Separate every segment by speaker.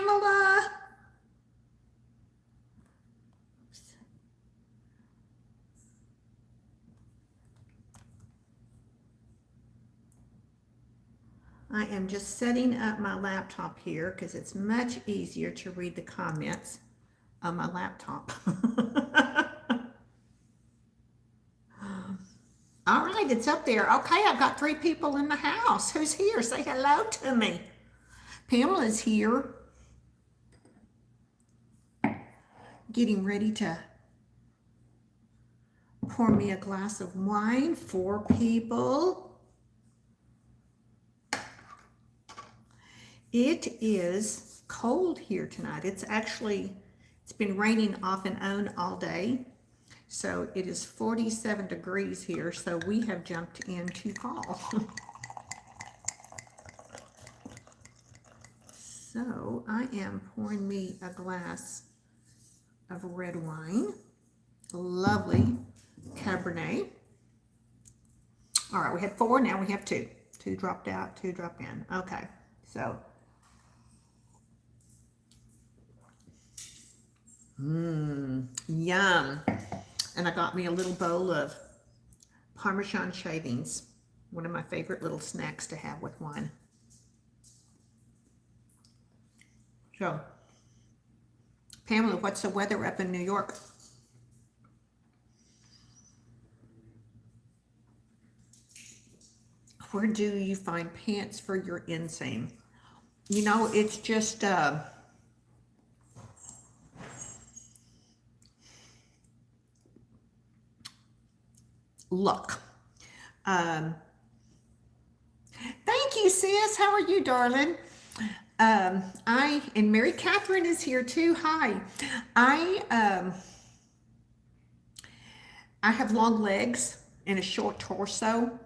Speaker 1: Pamela. I am just setting up my laptop here because it's much easier to read the comments on my laptop. All right, it's up there. Okay, I've got 3 people in the house. Who's here? Say hello to me. Pamela's here. Getting ready to pour me a glass of wine. 4 people. It is cold here tonight. It's been raining off and on all day. So it is 47 degrees here. So we have jumped into fall. So I am pouring me a glass of red wine. Lovely Cabernet. All right, we had 4, now we have 2. 2 dropped out, 2 dropped in. Okay, so. Yum. And I got me a little bowl of Parmesan shavings. One of my favorite little snacks to have with wine. So, Pamela, what's the weather up in New York? Where do you find pants for your inseam? You know, it's just luck. Thank you, sis. How are you, darling? And Mary Catherine is here too. Hi. I have long legs and a short torso,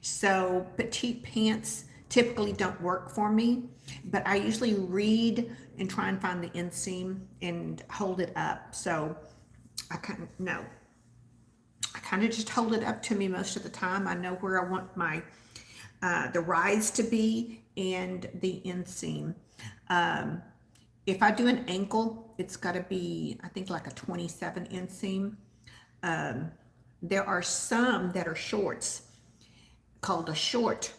Speaker 1: so petite pants typically don't work for me, but I usually read and try and find the inseam and hold it up. So I kind of just hold it up to me most of the time. I know where I want my the rise to be and the inseam. If I do an ankle, it's got to be, I think, like a 27 inseam. There are some that are shorts called a short,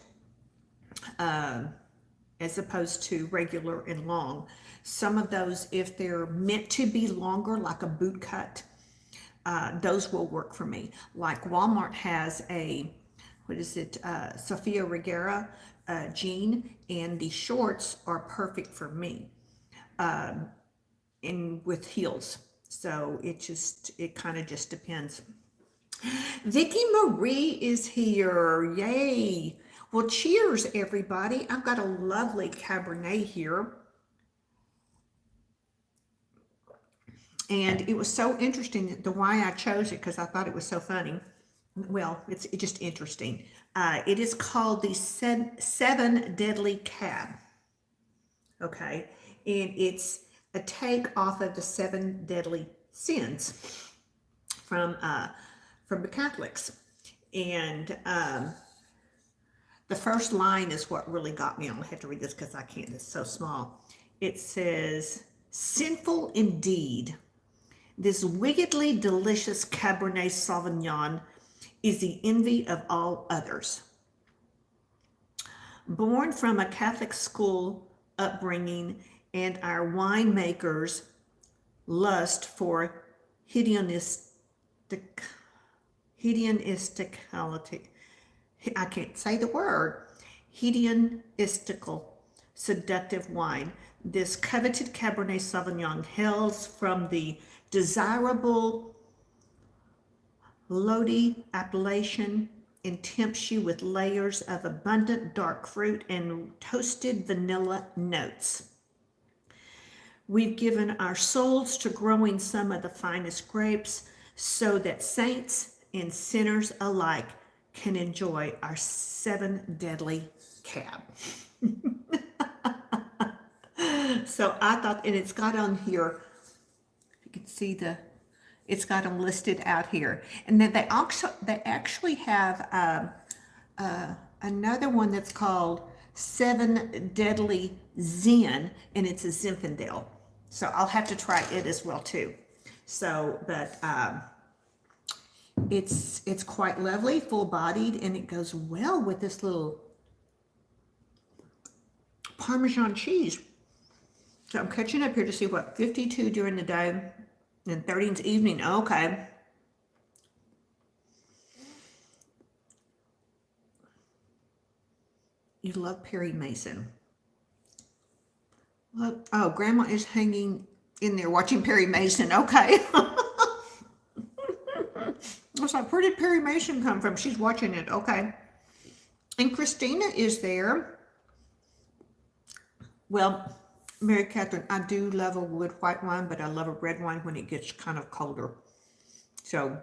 Speaker 1: as opposed to regular and long. Some of those, if they're meant to be longer, like a boot cut, those will work for me. Like Walmart has a, what is it, Sofia Vergara jean, and the shorts are perfect for me, and with heels. So it kind of just depends. Vicky Marie is here. Yay. Well, cheers, everybody. I've got a lovely Cabernet here. And it was so interesting, the why I chose it, because I thought it was so funny. Well, it's just interesting. It is called the 7 Deadly Cab. Okay. And it's a take off of the 7 deadly sins from the Catholics. And the first line is what really got me. I'm gonna have to read this because I can't, it's so small. It says, "Sinful indeed, this wickedly delicious Cabernet Sauvignon is the envy of all others. Born from a Catholic school upbringing and our winemakers' lust for hedonisticality, I can't say the word, hedonistical, seductive wine, this coveted Cabernet Sauvignon hails from the desirable Blvd appellation and tempts you with layers of abundant dark fruit and toasted vanilla notes. We've given our souls to growing some of the finest grapes so that saints and sinners alike can enjoy our 7 deadly cab." So I thought, and it's got on here, you can see it's got them listed out here. And then they actually have another one that's called 7 Deadly Zen, and it's a Zinfandel. So I'll have to try it as well too. So, but it's quite lovely, full bodied, and it goes well with this little Parmesan cheese. So I'm catching up here to see what 52 during the day and 30's evening. Okay. You love Perry Mason. Look, oh, Grandma is hanging in there watching Perry Mason. Okay. I was like, where did Perry Mason come from? She's watching it. Okay. And Christina is there. Well, Mary Catherine, I do love a wood white wine, but I love a red wine when it gets kind of colder. So,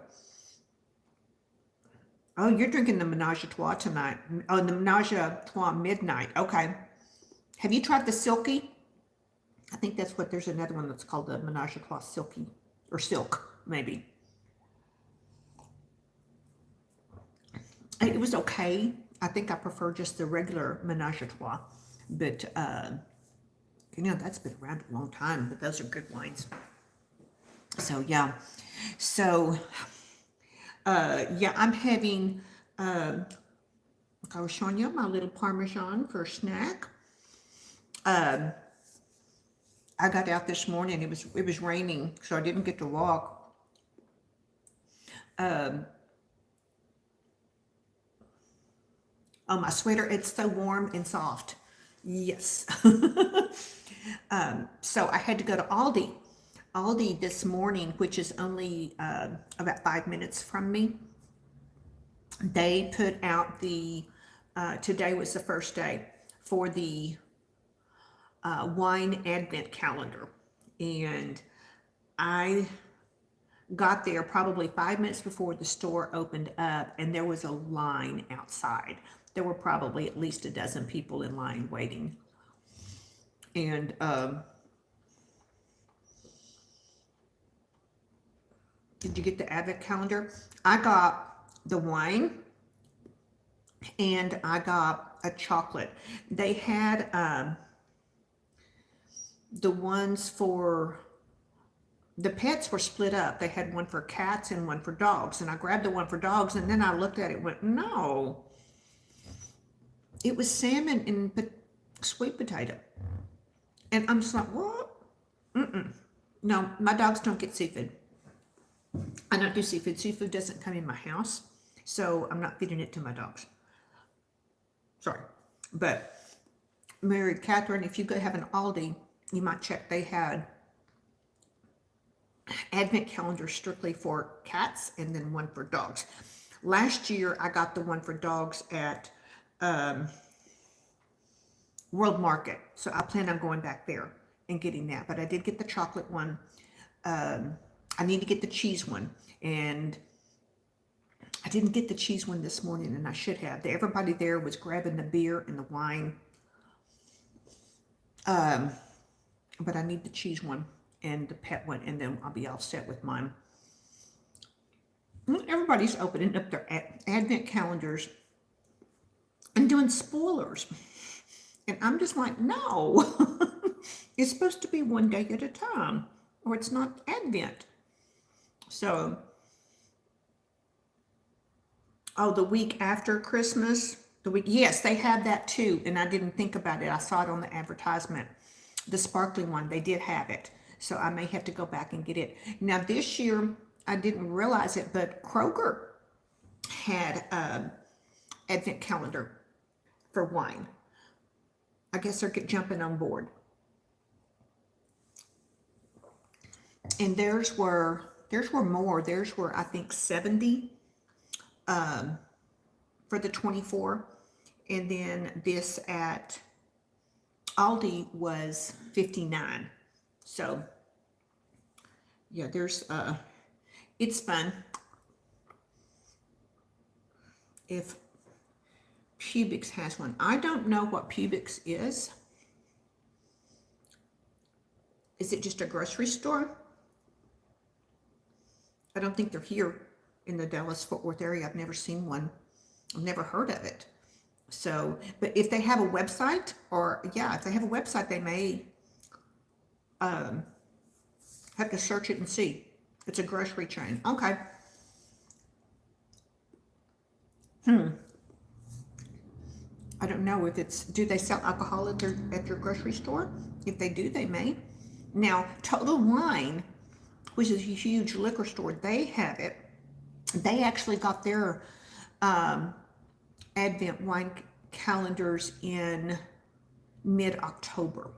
Speaker 1: oh, you're drinking the Menage a Trois tonight. Oh, the Menage a Trois Midnight. Okay. Have you tried the Silky? I think that's what, there's another one that's called the Menage a Trois Silky, or Silk, maybe. It was okay. I think I prefer just the regular Menage a Trois, but you know, that's been around a long time, but those are good wines. So yeah, so yeah, I'm having like I was showing you, my little Parmesan for a snack. I got out this morning. It was raining, so I didn't get to walk. Oh, my sweater, it's so warm and soft. Yes. So I had to go to Aldi. Aldi this morning, which is only about 5 minutes from me. They put out the, today was the first day for the wine advent calendar. And I got there probably 5 minutes before the store opened up, and there was a line outside. There were probably at least a dozen people in line waiting. And did you get the advent calendar? I got the wine and I got a chocolate. They had the ones for the pets were split up. They had one for cats and one for dogs. And I grabbed the one for dogs, and then I looked at it and went, no. It was salmon and sweet potato. And I'm just like, what? No, my dogs don't get seafood. I don't do seafood. Seafood doesn't come in my house, so I'm not feeding it to my dogs. Sorry. But Mary Catherine, if you go have an Aldi, you might check. They had advent calendar strictly for cats and then one for dogs. Last year, I got the one for dogs at World Market. So I plan on going back there and getting that. But I did get the chocolate one. I need to get the cheese one. And I didn't get the cheese one this morning, and I should have. Everybody there was grabbing the beer and the wine. But I need the cheese one and the pet one, and then I'll be all set with mine. Everybody's opening up their advent calendars and doing spoilers. And I'm just like, no. It's supposed to be one day at a time, or it's not Advent. So, oh, the week after Christmas, yes, they have that too. And I didn't think about it. I saw it on the advertisement. The sparkling one, they did have it. So I may have to go back and get it. Now this year, I didn't realize it, but Kroger had advent calendar for wine. I guess they're jumping on board. And theirs were more. Theirs were, I think, 70 for the 24. And then this at Aldi was 59. So yeah, there's it's fun. If Publix has one. I don't know what Publix is. Is it just a grocery store? I don't think they're here in the Dallas-Fort Worth area. I've never seen one. I've never heard of it. So, but if they have a website, or yeah, if they have a website, they may have to search it and see. It's a grocery chain. Okay. I don't know if it's, do they sell alcohol at your grocery store? If they do, they may. Now, Total Wine, which is a huge liquor store, they have it. They actually got their Advent wine calendars in mid-October.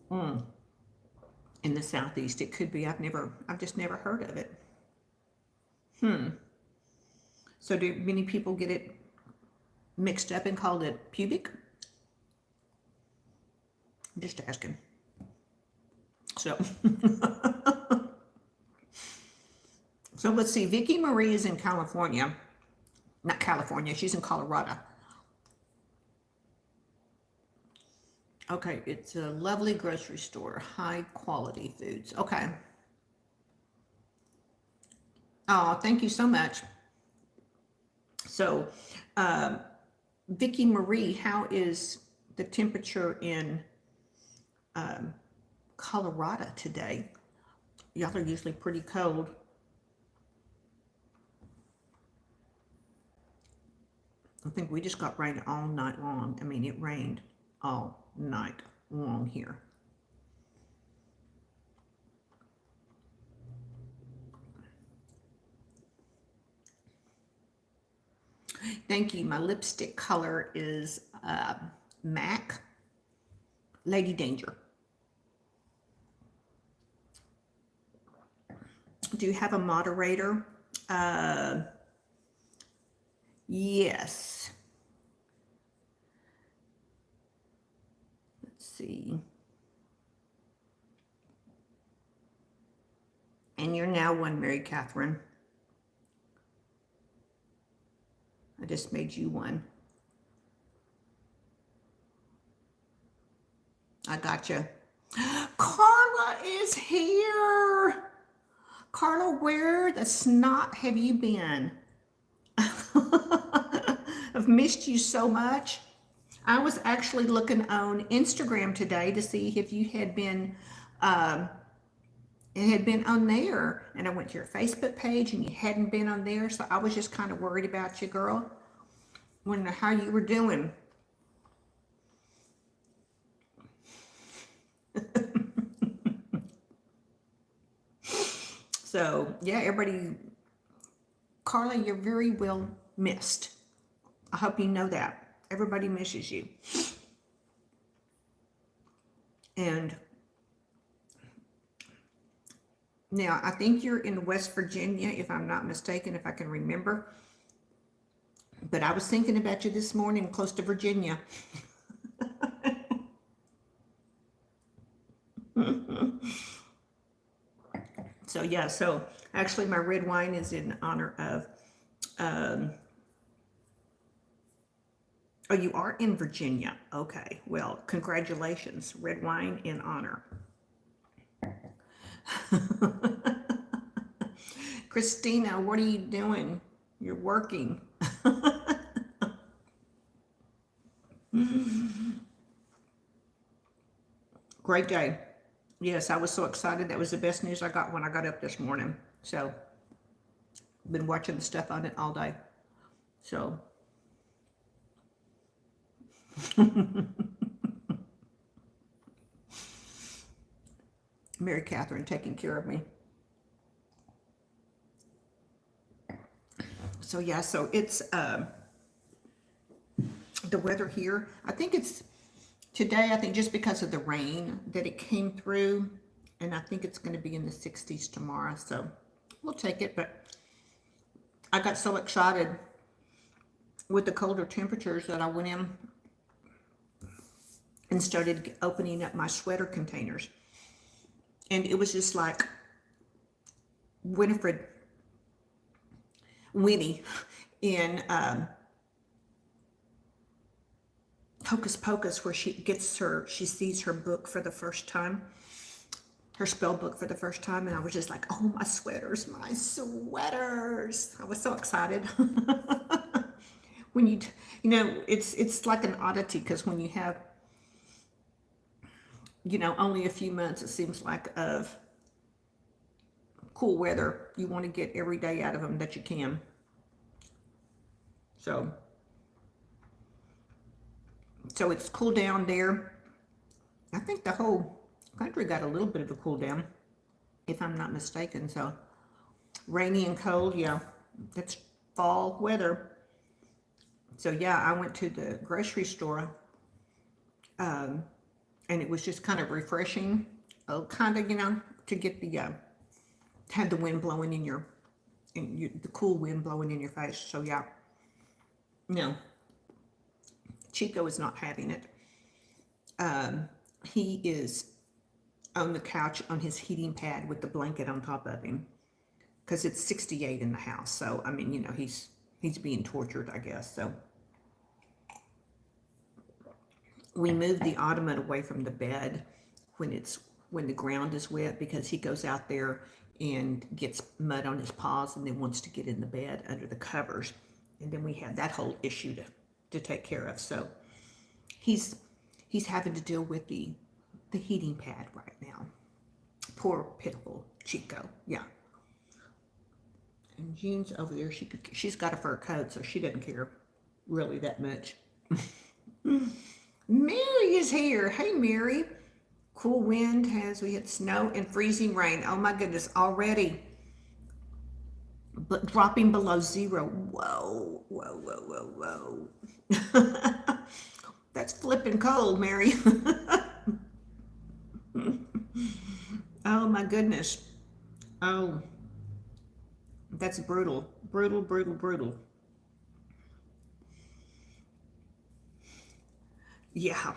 Speaker 1: In the Southeast, it could be. I've just never heard of it. So do many people get it mixed up and called it pubic? I'm just asking. So, so let's see. Vicky Marie is in California. Not California, she's in Colorado. Okay, it's a lovely grocery store, high quality foods. Okay. Oh, thank you so much. So, Vicky Marie, how is the temperature in Colorado today? Y'all are usually pretty cold. I think we just got rain all night long. I mean, it rained all night long here. Thank you. My lipstick color is MAC Lady Danger. Do you have a moderator? Yes. Let's see. And you're now one, Mary Catherine. I just made you one. I got you. Carla is here. Carla, where the snot have you been? I've missed you so much. I was actually looking on Instagram today to see if you had been, it had been on there, and I went to your Facebook page and you hadn't been on there, so I was just kind of worried about you, girl. Wondering how you were doing. So yeah, everybody, Carla, you're very well missed. I hope you know that. Everybody misses you. And now I think you're in West Virginia, if I'm not mistaken, if I can remember. But I was thinking about you this morning, close to Virginia. So yeah, so actually my red wine is in honor of, oh, you are in Virginia. Okay, well, congratulations. Red wine in honor. Christina, what are you doing? You're working. Great day. Yes, I was so excited. That was the best news I got when I got up this morning. So, been watching the stuff on it all day. So, Mary Catherine taking care of me. So yeah, so it's the weather here. I think it's today, I think just because of the rain that it came through, and I think it's going to be in the 60s tomorrow, so we'll take it. But I got so excited with the colder temperatures that I went in and started opening up my sweater containers. And it was just like Winnie in Hocus Pocus, where she sees her book for the first time, her spell book for the first time, and I was just like, oh, my sweaters, my sweaters. I was so excited. when you know, it's like an oddity because when you have, you know, only a few months, it seems like, of cool weather, you want to get every day out of them that you can. So it's cool down there. I think the whole country got a little bit of a cool down, if I'm not mistaken. So rainy and cold, yeah, it's fall weather. So yeah, I went to the grocery store, and it was just kind of refreshing, kind of, you know, to get the had the wind blowing in your, the cool wind blowing in your face. So yeah, no, Chico is not having it. He is on the couch on his heating pad with the blanket on top of him because it's 68 in the house. So I mean, you know, he's being tortured, I guess. So we moved the ottoman away from the bed when the ground is wet, because he goes out there and gets mud on his paws and then wants to get in the bed under the covers, and then we have that whole issue to take care of. So he's having to deal with the heating pad right now. Poor pitiful Chico. Yeah. And June's over there. She's got a fur coat, so she doesn't care really that much. Mary is here. Hey, Mary. Cool wind as we had snow and freezing rain. Oh my goodness, already. But dropping below zero. Whoa, whoa, whoa, whoa, whoa. That's flipping cold, Mary. Oh my goodness. Oh, that's brutal. Brutal, brutal, brutal. Yeah,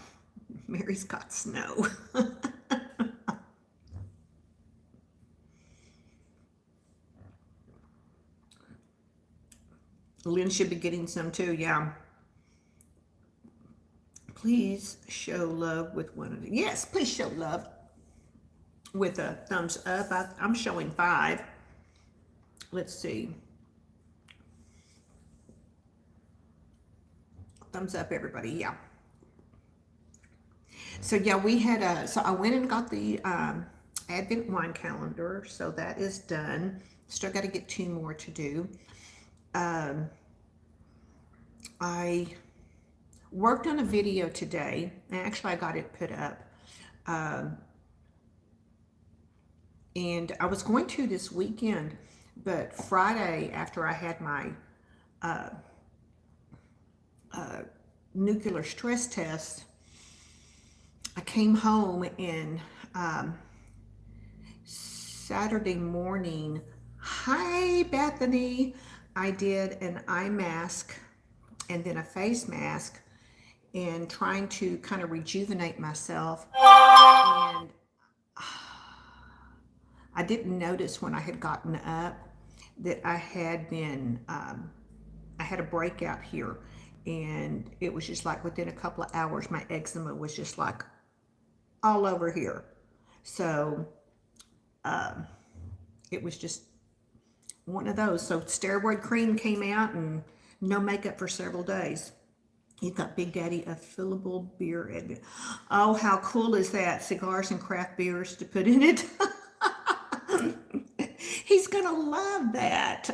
Speaker 1: Mary's got snow. Lynn should be getting some too, yeah. Please show love with one of the, yes, please show love with a thumbs up. I'm showing 5. Let's see. Thumbs up, everybody, yeah. So yeah, we had so I went and got the Advent wine calendar, so that is done. Still got to get 2 more to do. I worked on a video today, and actually I got it put up. And I was going to this weekend, but Friday, after I had my nuclear stress test, I came home, and Saturday morning, hi Bethany, I did an eye mask and then a face mask, and trying to kind of rejuvenate myself. And I didn't notice when I had gotten up that I had been, I had a breakout here, and it was just like within a couple of hours, my eczema was just like all over here. So it was just one of those. So steroid cream came out, and no makeup for several days. You've got Big Daddy a fillable beer. And oh, how cool is that? Cigars and craft beers to put in it. He's gonna love that.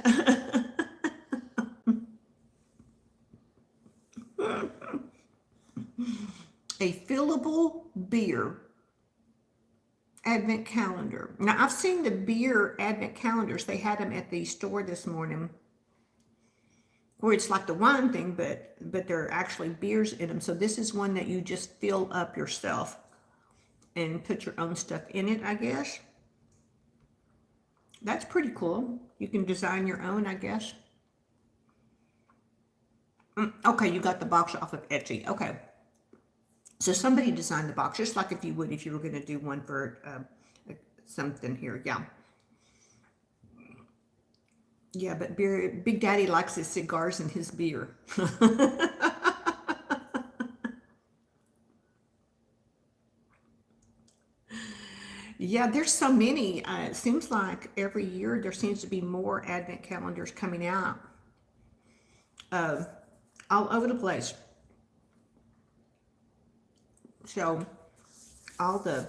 Speaker 1: A fillable beer Advent calendar. Now, I've seen the beer Advent calendars. They had them at the store this morning, where it's like the wine thing, but there are actually beers in them. So this is one that you just fill up yourself and put your own stuff in it, I guess. That's pretty cool. You can design your own, I guess. Okay, you got the box off of Etsy. Okay. So somebody designed the box, just like if you would if you were going to do one for something here. Yeah. Yeah, but Big Daddy likes his cigars and his beer. Yeah, there's so many. It seems like every year there seems to be more Advent calendars coming out. all over the place. So all the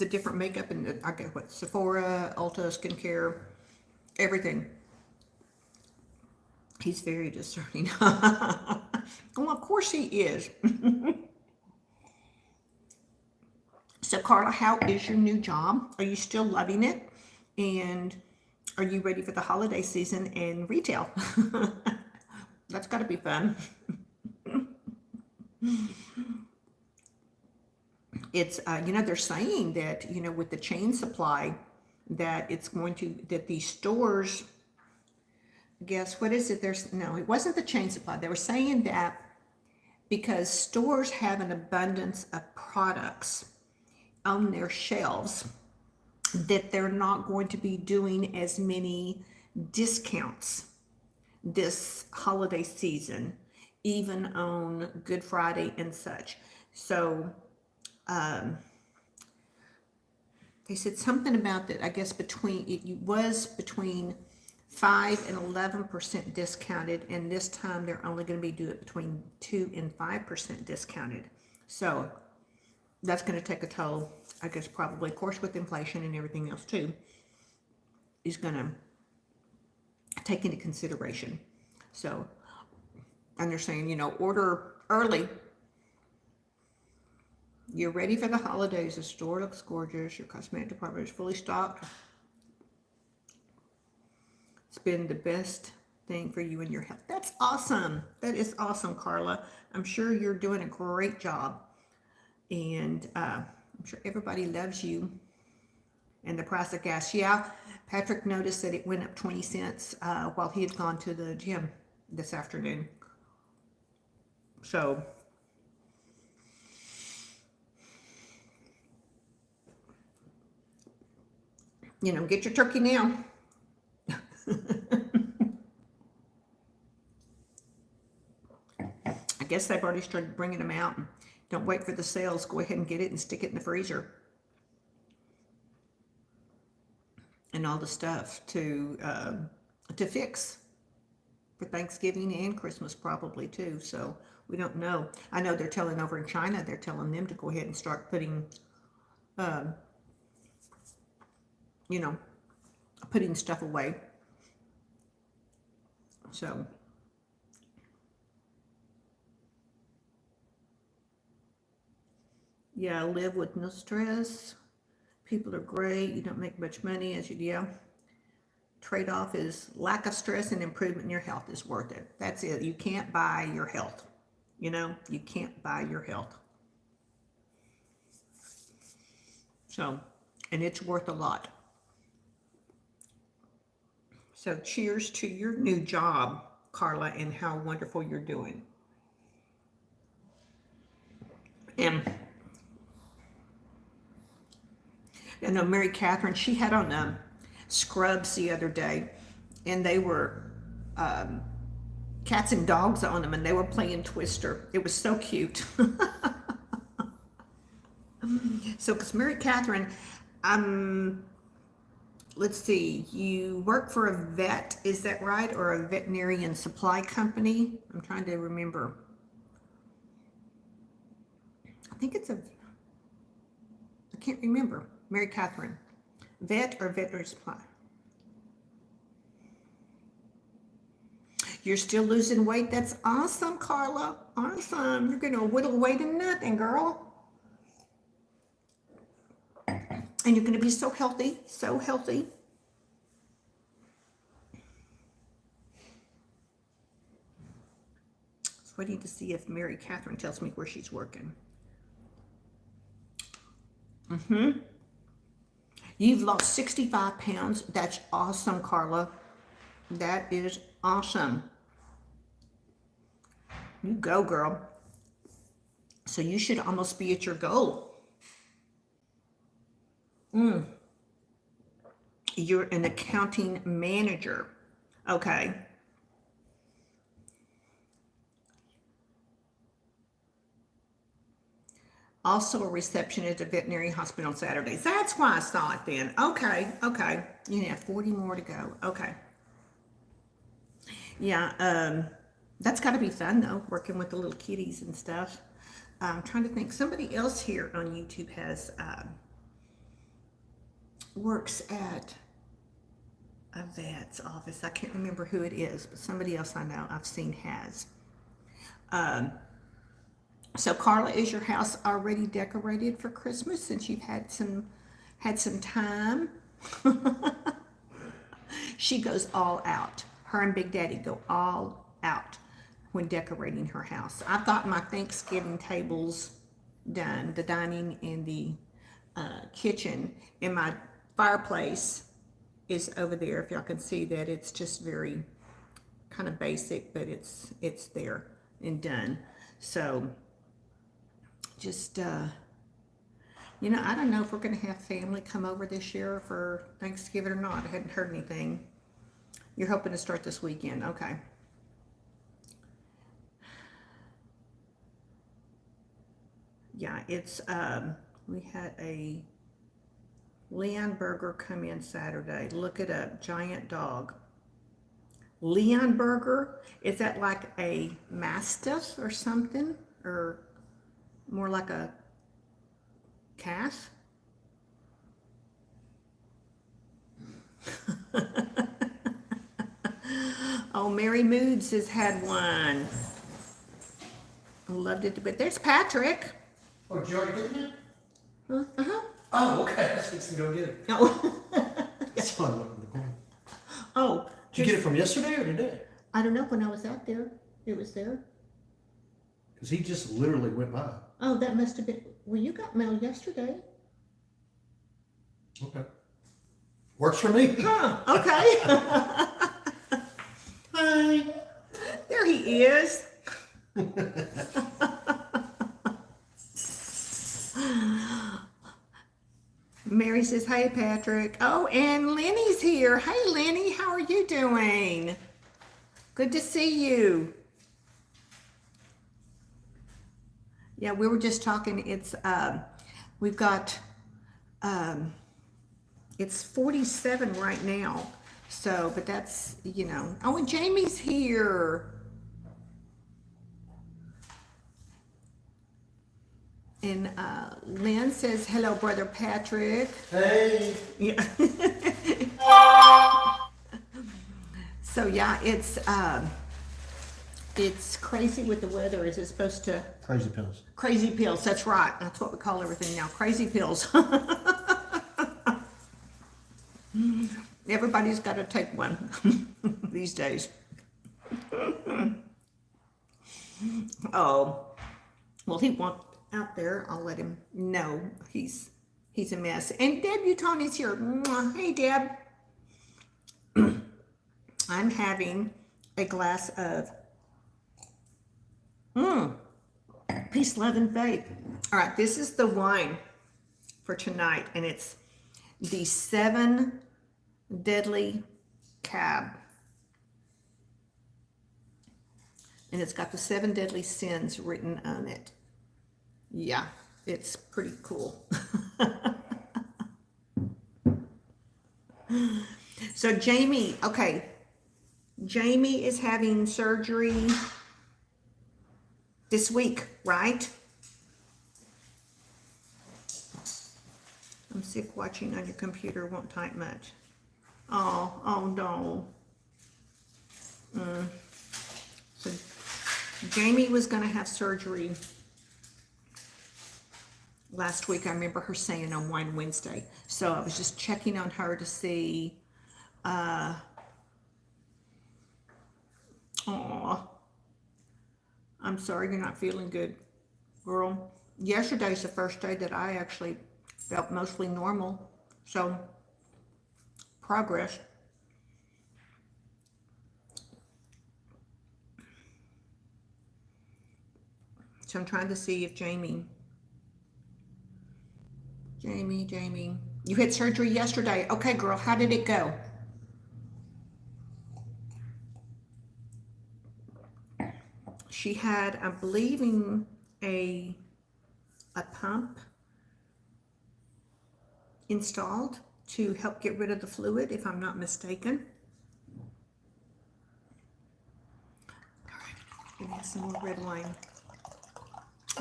Speaker 1: different makeup and I get what Sephora, Ulta, skincare, everything. He's very discerning. Well, of course he is. So Carla, how is your new job? Are you still loving it? And are you ready for the holiday season and retail? That's got to be fun. It's, they're saying that, with the chain supply, that it's going to, that these stores, guess what is it? No, it wasn't the chain supply. They were saying that because stores have an abundance of products on their shelves, that they're not going to be doing as many discounts this holiday season, even on Good Friday and such. So they said something about that, I guess it was between 5 and 11% discounted, and this time they're only going to be doing it between 2 and 5% discounted. So that's going to take a toll, I guess, probably, of course, with inflation and everything else too, is going to take into consideration. So, and they're saying, order early. You're ready for the holidays. The store looks gorgeous. Your cosmetic department is fully stocked. It's been the best thing for you and your health. That's awesome. That is awesome, Carla. I'm sure you're doing a great job. And I'm sure everybody loves you. And the price of gas. Yeah, Patrick noticed that it went up 20 cents while he had gone to the gym this afternoon. So, get your turkey now. I guess they've already started bringing them out. Don't wait for the sales. Go ahead and get it and stick it in the freezer. And all the stuff to fix for Thanksgiving and Christmas probably too. So we don't know. I know they're telling over in China, they're telling them to go ahead and start putting, putting stuff away. So yeah, live with no stress. People are great. You don't make much money as you do. Trade-off is lack of stress and improvement in your health is worth it. That's it. You can't buy your health. You can't buy your health. So, and it's worth a lot. So cheers to your new job, Carla, and how wonderful you're doing. And I know Mary Catherine, she had on scrubs the other day, and they were cats and dogs on them, and they were playing Twister. It was so cute. So, because Mary Catherine, let's see, you work for a vet, is that right? Or a veterinarian supply company? I'm trying to remember. I think it's I can't remember. Mary Catherine, vet or veterinary supply? You're still losing weight? That's awesome, Carla. Awesome. You're going to whittle away to nothing, girl. And you're going to be so healthy, so healthy. So I need to see if Mary Catherine tells me where she's working. You've lost 65 pounds. That's awesome, Carla. That is awesome. You go, girl. So you should almost be at your goal. You're an accounting manager. Okay. Also a receptionist at a veterinary hospital on Saturdays. That's why I saw it then. Okay, okay. You have 40 more to go. Okay. Yeah, That's got to be fun though, working with the little kitties and stuff. I'm trying to think. Somebody else here on YouTube has works at a vet's office. I can't remember who it is, but somebody else I know I've seen has. So Carla, is your house already decorated for Christmas since you've had some time? She goes all out. Her and Big Daddy go all out when decorating her house. I've got my Thanksgiving tables done, the dining and the kitchen, and my fireplace is over there. If y'all can see that, it's just very kind of basic, but it's there and done. So just you know, I don't know if we're going to have family come over this year for Thanksgiving or not. I hadn't heard anything. You're hoping to start this weekend. Okay. Yeah, it's we had a Leon Burger come in Saturday. Look it up. Giant dog. Leon Burger? Is that like a Mastiff or something? Or more like a calf? Oh, Mary Moods has had one. I loved it, but there's Patrick.
Speaker 2: Oh, did you already get it?
Speaker 1: Uh-huh.
Speaker 2: Oh, okay. I was fixing to go get it.
Speaker 1: Oh.
Speaker 2: Saw it in the corner.
Speaker 1: Oh.
Speaker 2: Did you get it from yesterday or today?
Speaker 1: I don't know. When I was out there, it was there.
Speaker 2: Because he just literally went by.
Speaker 1: Oh, that must have been. Well, you got mail yesterday.
Speaker 2: Okay. Works for me.
Speaker 1: Huh. Okay. Hi. There he is. Mary says, hey, Patrick. Oh, and Lenny's here. Hey, Lenny, how are you doing? Good to see you. Yeah, we were just talking. It's, we've got, it's 47 right now. So, but that's, you know. Oh, and Jamie's here. And Lynn says, hello, Brother Patrick.
Speaker 2: Hey.
Speaker 1: Yeah. So, yeah, it's crazy with the weather. Is it supposed to?
Speaker 2: Crazy pills.
Speaker 1: Crazy pills, that's right. That's what we call everything now, crazy pills. Everybody's got to take one these days. Oh, well, he won't out there. I'll let him know he's a mess. And Deb Utoni's here. Mwah. Hey, Deb. I'm having a glass of peace, love, and faith. All right, this is the wine for tonight, and it's the 7 Deadly Cab. And it's got the 7 deadly sins written on it. Yeah, it's pretty cool. So Jamie, okay. Jamie is having surgery this week, right? I'm sick watching on your computer, won't type much. Oh no. So Jamie was going to have surgery last week. I remember her saying on Wine Wednesday. So I was just checking on her to see. I'm sorry you're not feeling good, girl. Yesterday's the first day that I actually felt mostly normal. So, progress. So I'm trying to see if Jamie, you had surgery yesterday. Okay, girl, how did it go? She had, I believe, a pump installed to help get rid of the fluid, if I'm not mistaken. All right, Gonna have some more red wine.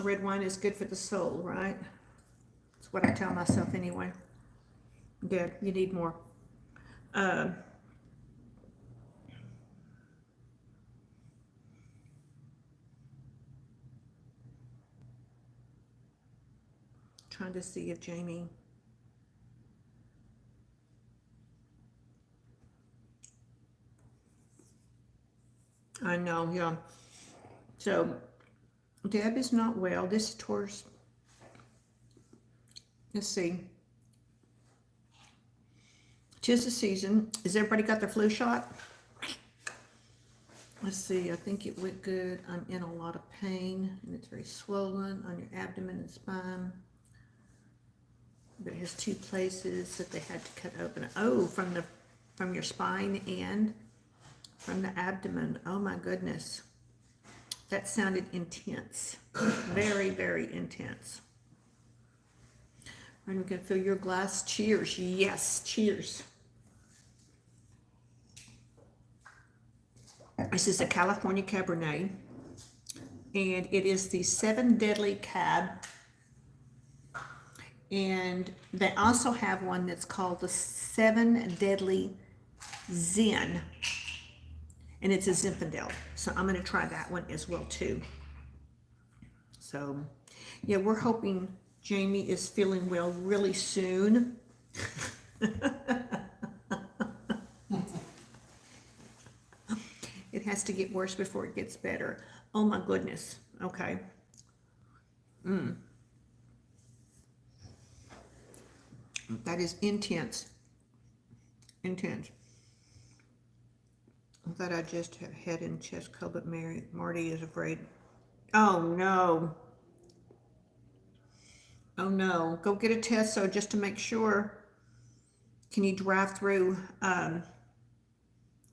Speaker 1: Red wine is good for the soul, right? That's what I tell myself anyway. Good, you need more. Trying to see if Jamie. I know, yeah. So, Deb is not well. This is towards, let's see. 'Tis the season. Has everybody got their flu shot? Let's see, I think it went good. I'm in a lot of pain, and it's very swollen on your abdomen and spine. But it has two places that they had to cut open. Oh, from your spine and from the abdomen. Oh my goodness. That sounded intense. Very, very intense. I'm gonna fill your glass. Cheers. Yes, cheers. This is a California Cabernet, and it is the 7 Deadly Cab. And they also have one that's called the 7 Deadly Zen, and it's a Zinfandel. So I'm going to try that one as well too. So yeah, we're hoping Jamie is feeling well really soon. It has to get worse before it gets better. Oh my goodness. Okay. That is intense. Intense. I thought I just have head and chest cold, but Marty is afraid. Oh no. Oh no. Go get a test so just to make sure. Can you drive through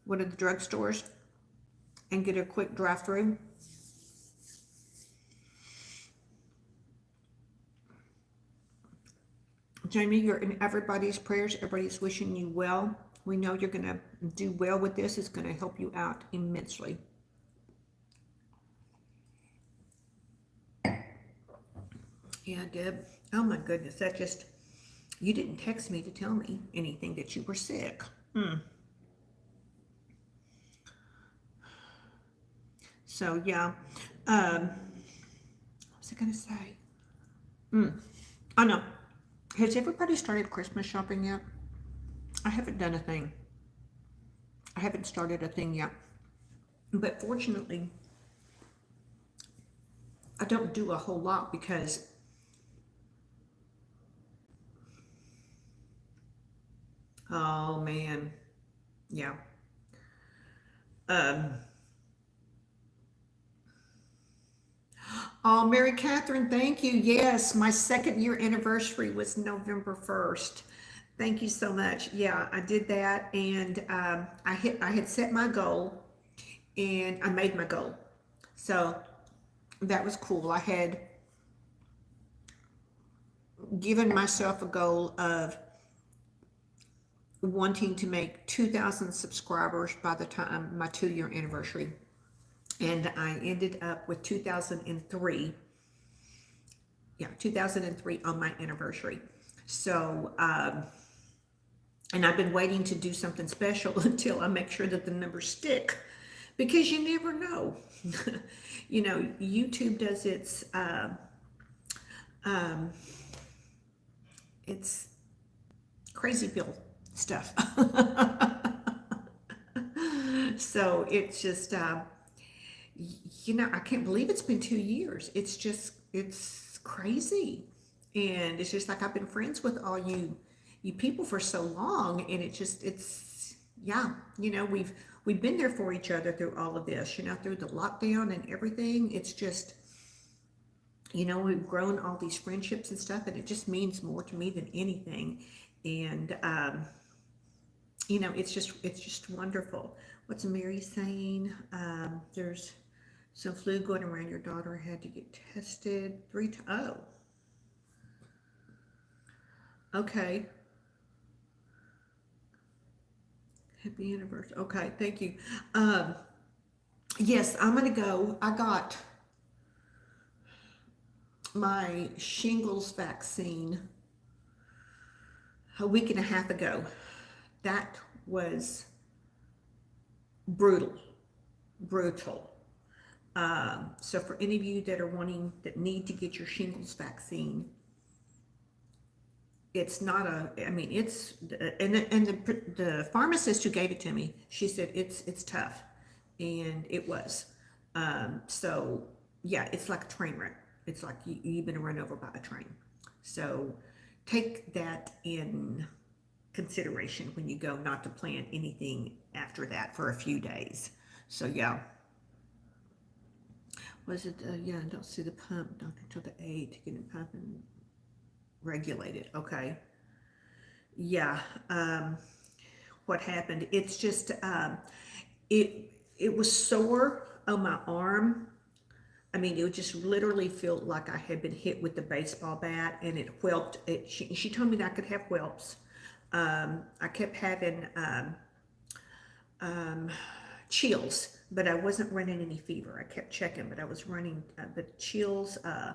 Speaker 1: one of the drugstores and get a quick drive through? Jamie, you're in everybody's prayers. Everybody's wishing you well. We know you're going to do well with this. It's going to help you out immensely. Yeah, Deb. Oh my goodness. That just, you didn't text me to tell me anything that you were sick. So yeah. What was I going to say? Oh no. Has everybody started Christmas shopping yet? I haven't done a thing. I haven't started a thing yet. But fortunately, I don't do a whole lot because oh man, yeah. Oh, Mary Catherine, thank you. Yes, my 2nd year anniversary was November 1st. Thank you so much. Yeah, I did that, and I had set my goal, and I made my goal. So that was cool. I had given myself a goal of wanting to make 2,000 subscribers by the time my 2-year anniversary. And I ended up with 2003. Yeah, 2003 on my anniversary. So, and I've been waiting to do something special until I make sure that the numbers stick, because you never know. You know, YouTube does its crazy bill stuff. So it's just, you know, I can't believe it's been 2 years. It's just, it's crazy. And it's just like I've been friends with all you people for so long, and it's yeah, you know, we've been there for each other through all of this, you know, through the lockdown and everything. It's just, you know, we've grown all these friendships and stuff, and it just means more to me than anything. And you know, it's just wonderful. What's Mary saying? There's some flu going around. Your daughter had to get tested 3 times. Oh, okay. Happy anniversary. Okay, thank you. Yes, I'm gonna go. I got my shingles vaccine a week and a half ago. That was brutal, brutal. So for any of you that are wanting, that need to get your shingles vaccine, it's not a, I mean, it's, the pharmacist who gave it to me, she said it's tough, and it was. So yeah, it's like a train wreck. It's like you've been run over by a train. So take that in consideration when you go, not to plan anything after that for a few days. So yeah. Was it, yeah, I don't see the pump, not until the 8th, to get it pumping regulated. Okay. Yeah. What happened? It's just, it was sore on my arm. I mean, it would just literally feel like I had been hit with the baseball bat, and it whelped. She told me that I could have whelps. I kept having chills, but I wasn't running any fever. I kept checking, but I was running the chills. I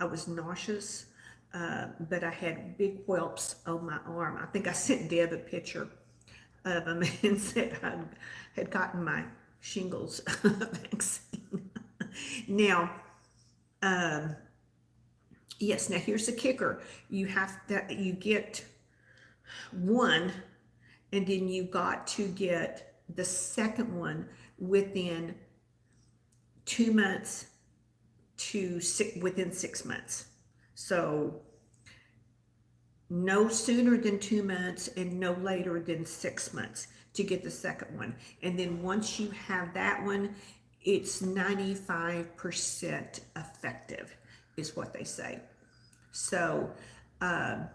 Speaker 1: was nauseous, but I had big whelps on my arm. I think I sent Deb a picture of them and said I had gotten my shingles vaccine. Now, yes, now here's the kicker. You get one, and then you got to get the second one within 2 months within 6 months. So no sooner than 2 months and no later than 6 months to get the second one. And then once you have that one, it's 95% effective, is what they say. So I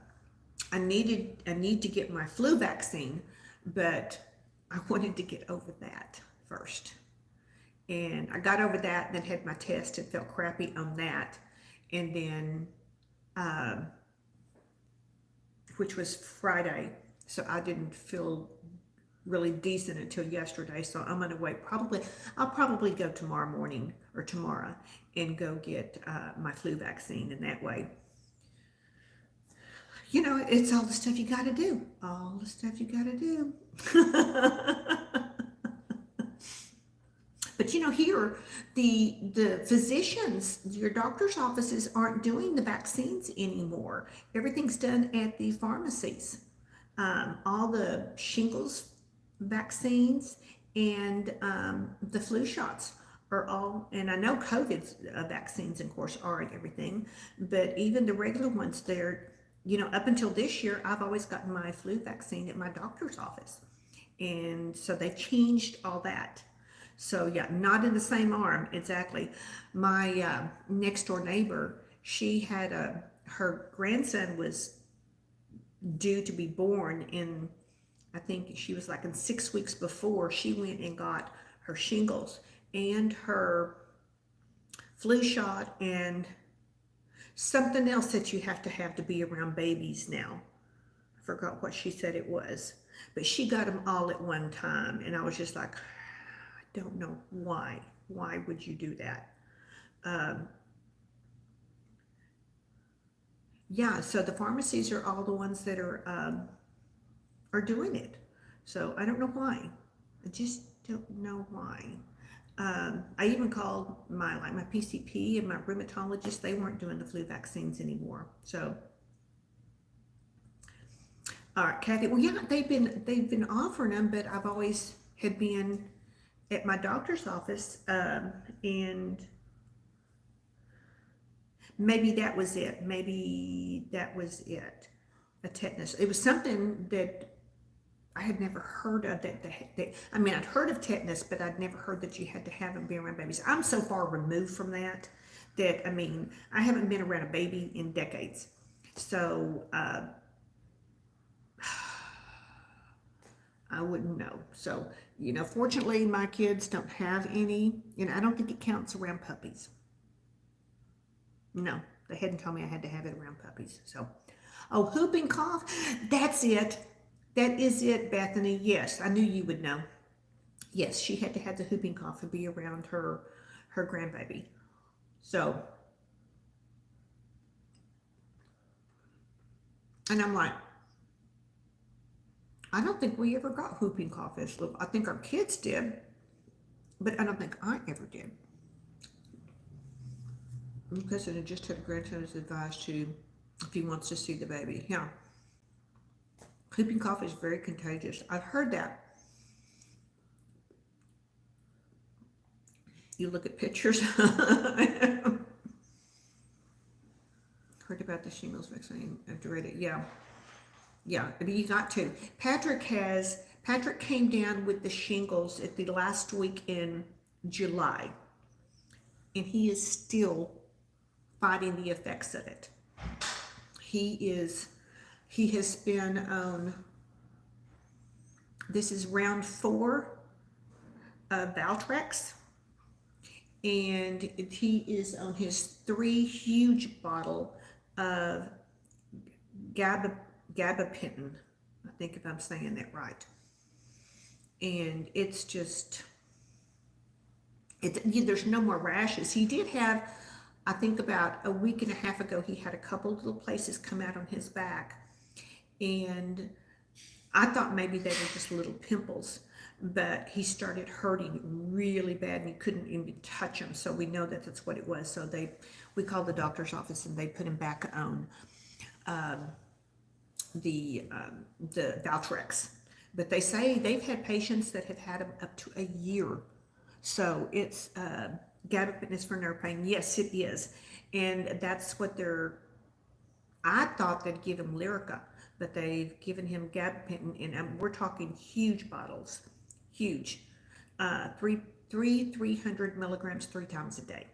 Speaker 1: need to get my flu vaccine, but I wanted to get over that first. And I got over that, and then had my test and felt crappy on that. And then, which was Friday, so I didn't feel really decent until yesterday. So I'm gonna wait. I'll probably go tomorrow morning or tomorrow and go get my flu vaccine, and that way, you know, it's all the stuff you got to do. All the stuff you got to do. But you know, here, the physicians, your doctor's offices aren't doing the vaccines anymore. Everything's done at the pharmacies. All the shingles vaccines and the flu shots are all, and I know COVID vaccines, of course, are and everything, but even the regular ones, they're, you know, up until this year, I've always gotten my flu vaccine at my doctor's office. And so they've changed all that. So yeah, not in the same arm, exactly. My next door neighbor, she had her grandson was due to be born in, I think she was like in 6 weeks before, she went and got her shingles and her flu shot and something else that you have to be around babies now. I forgot what she said it was, but she got them all at one time, and I was just like, I don't know why. Why would you do that? Yeah, so the pharmacies are all the ones that are doing it. So I don't know why. I just don't know why. I even called my PCP and my rheumatologist. They weren't doing the flu vaccines anymore. So, all right, Kathy. Well, yeah, they've been offering them, but I've always had been at my doctor's office, and maybe that was it. Maybe that was it. A tetanus. It was something that I had never heard of. I mean, I'd heard of tetanus, but I'd never heard that you had to have them be around babies. I'm so far removed from that, I mean, I haven't been around a baby in decades. So I wouldn't know. So, you know, fortunately, my kids don't have any, and I don't think it counts around puppies. No, they hadn't told me I had to have it around puppies. So, oh, whooping cough, that's it. That is it, Bethany. Yes, I knew you would know. Yes, she had to have the whooping cough and be around her grandbaby. So, and I'm like, I don't think we ever got whooping cough as little. I think our kids did, but I don't think I ever did. Because it just had grandchildren's advice to, if he wants to see the baby. Yeah. Whooping cough is very contagious. I've heard that. You look at pictures. Heard about the shingles vaccine. I've read it. Yeah. Yeah. I mean, you got to. Patrick came down with the shingles at the last week in July. And he is still fighting the effects of it. He has been on, this is round 4 of Valtrex, and he is on his 3 huge bottle of gabapentin. I think if I'm saying that right. And it's just, there's no more rashes. He did have, I think about a week and a half ago, he had a couple little places come out on his back. And I thought maybe they were just little pimples, but he started hurting really bad and he couldn't even touch them. So we know that that's what it was. So we called the doctor's office and they put him back on the Valtrex. But they say they've had patients that have had them up to a year. So it's gabapentin is for nerve pain. Yes, it is. And that's what I thought they'd give him Lyrica, but they've given him gabapentin, and we're talking huge bottles, huge, 300 milligrams 3 times a day.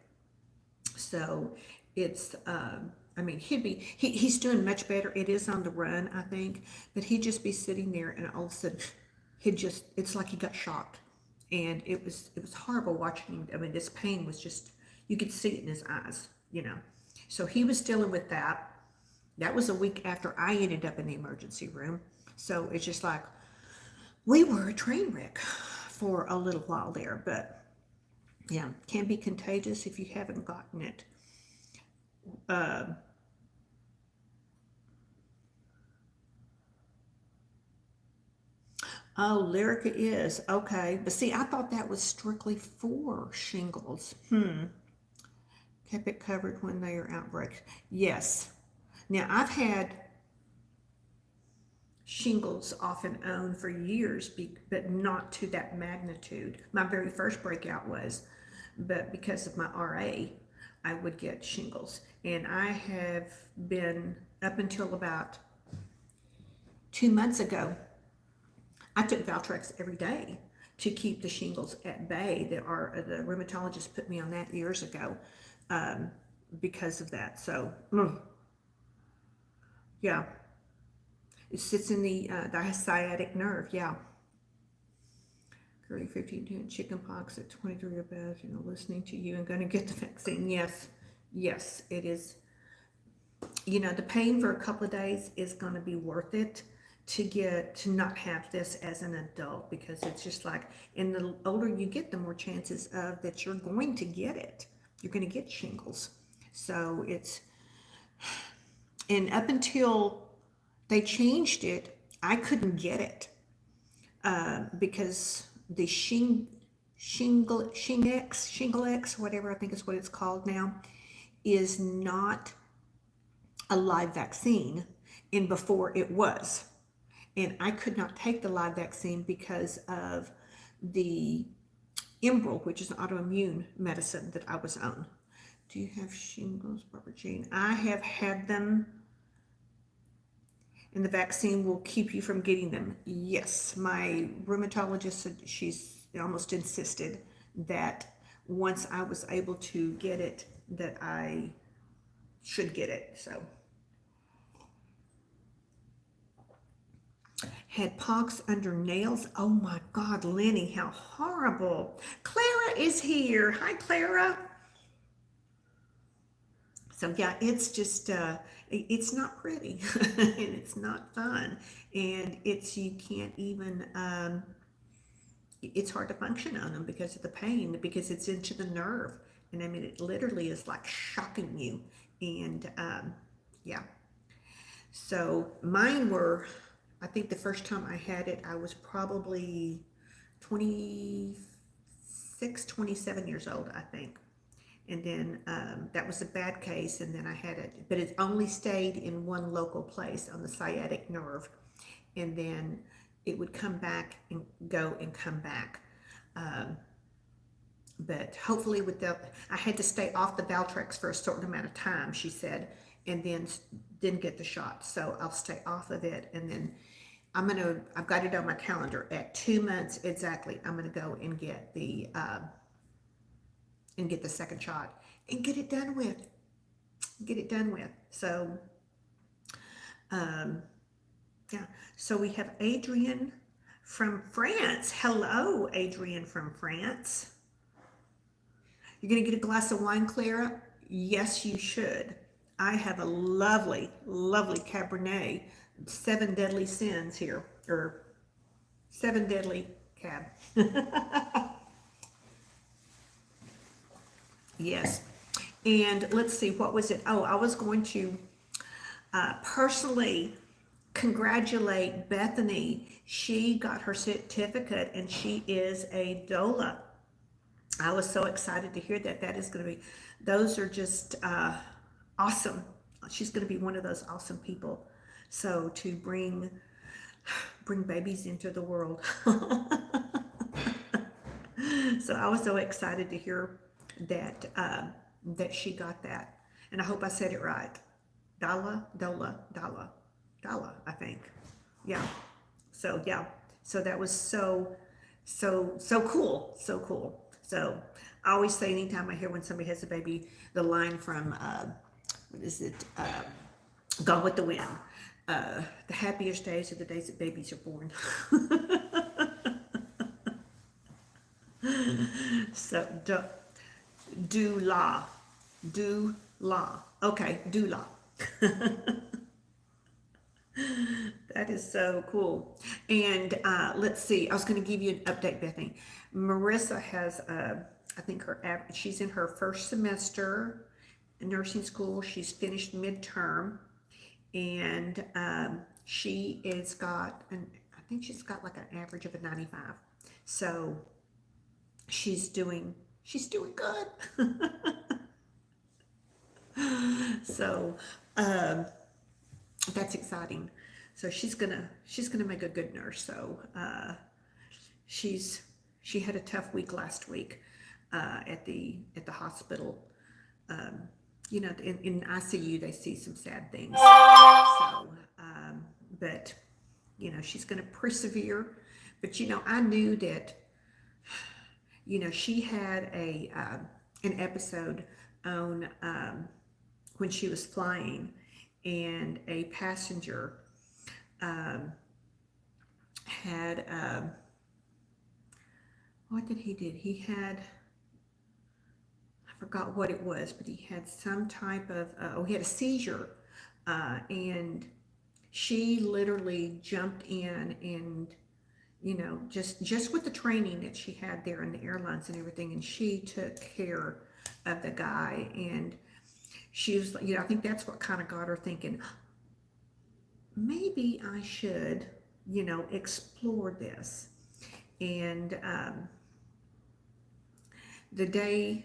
Speaker 1: So it's, I mean, he's doing much better. It is on the run, I think, but he'd just be sitting there and all of a sudden it's like he got shocked. And it was horrible watching him. I mean, this pain was just, you could see it in his eyes, you know. So he was dealing with that. That was a week after I ended up in the emergency room. So it's just like, we were a train wreck for a little while there. But yeah, can be contagious if you haven't gotten it. Oh, Lyrica is. Okay. But see, I thought that was strictly for shingles. Kept it covered when they are outbreaks. Yes. Now, I've had shingles off and on for years, but not to that magnitude. My very first breakout was, but because of my RA, I would get shingles. And I have been, up until about 2 months ago, I took Valtrex every day to keep the shingles at bay. The rheumatologist put me on that years ago because of that. So, yeah, it sits in the sciatic nerve. Yeah. Girly 15 doing chicken pox at 23 or better, you know, listening to you and going to get the vaccine. Yes, yes, it is. You know, the pain for a couple of days is going to be worth it to not have this as an adult, because it's just like, and the older you get, the more chances of that you're going to get it. You're going to get shingles. So it's, and up until they changed it, I couldn't get it because the Shinglex, whatever I think is what it's called now, is not a live vaccine, and before it was. And I could not take the live vaccine because of the Enbrel, which is an autoimmune medicine that I was on. Do you have shingles, Barbara Jean? I have had them, and the vaccine will keep you from getting them. Yes, my rheumatologist said, she's almost insisted that once I was able to get it, that I should get it. So, had pox under nails. Oh my God, Lenny, how horrible. Clara is here. Hi, Clara. So yeah, it's just, it's not pretty and it's not fun. And you can't even, it's hard to function on them because of the pain, because it's into the nerve. And I mean, it literally is like shocking you. And yeah. So mine were, I think the first time I had it, I was probably 26, 27 years old, I think. And then that was a bad case, and then I had it, but it only stayed in one local place on the sciatic nerve, and then it would come back and go and come back. But hopefully with the, I had to stay off the Valtrex for a certain amount of time, she said, and then didn't get the shot. So I'll stay off of it, and then I've got it on my calendar at 2 months exactly. I'm gonna go and get the second shot and get it done with. So, yeah. So we have Adrian from France. Hello, Adrian from France. You're gonna get a glass of wine, Clara? Yes, you should. I have a lovely, lovely Cabernet, 7 Deadly Sins here, or 7 Deadly Cab. Yes. And let's see, what was it? Oh, I was going to personally congratulate Bethany. She got her certificate and she is a doula. I was so excited to hear that. That is going to be, those are just awesome. She's going to be one of those awesome people. So to bring babies into the world. So I was so excited to hear that that she got that, and I hope I said it right. Dola, I think. Yeah. So yeah. So that was so cool. So cool. So I always say anytime I hear when somebody has a baby, the line from what is it? Gone with the Wind. The happiest days are the days that babies are born. So doula. Okay, doula. That is so cool. And let's see, I was going to give you an update, Bethany. Marissa has, I think she's in her first semester in nursing school. She's finished midterm, and she is got, I think she's got like an average of a 95. So she's doing good. So that's exciting. So she's gonna make a good nurse. So she had a tough week last week at the hospital. You know, in ICU they see some sad things. So but you know, she's gonna persevere. But you know, I knew that, you know, she had an episode on when she was flying, and a passenger had what did he did? He had, I forgot what it was, but he had some type of he had a seizure, and she literally jumped in and, you know, just with the training that she had there in the airlines and everything, and she took care of the guy. And she was, you know, I think that's what kind of got her thinking, maybe I should, you know, explore this. And the day,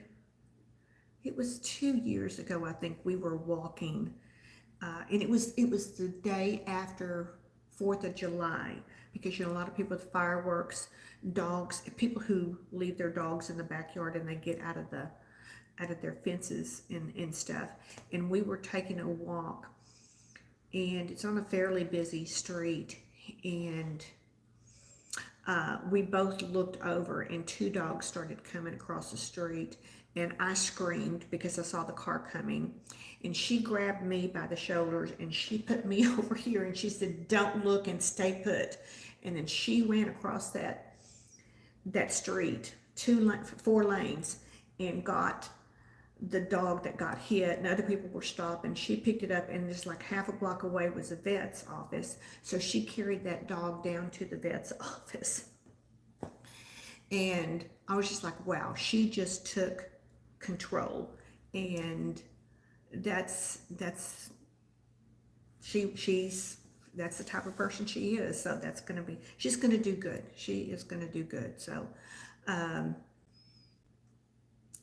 Speaker 1: it was 2 years ago, I think, we were walking, and it was the day after 4th of July, because, you know, a lot of people with fireworks, dogs, people who leave their dogs in the backyard and they get out of their fences and stuff. And we were taking a walk, and it's on a fairly busy street, and we both looked over, and 2 dogs started coming across the street, and I screamed because I saw the car coming, and she grabbed me by the shoulders and she put me over here, and she said, "Don't look and stay put." And then she ran across that street, 4 lanes, and got the dog that got hit, and other people were stopping. She picked it up, and just like half a block away was a vet's office. So she carried that dog down to the vet's office. And I was just like, wow, she just took control. And she's that's the type of person she is. So she's gonna do good. She is gonna do good. So um,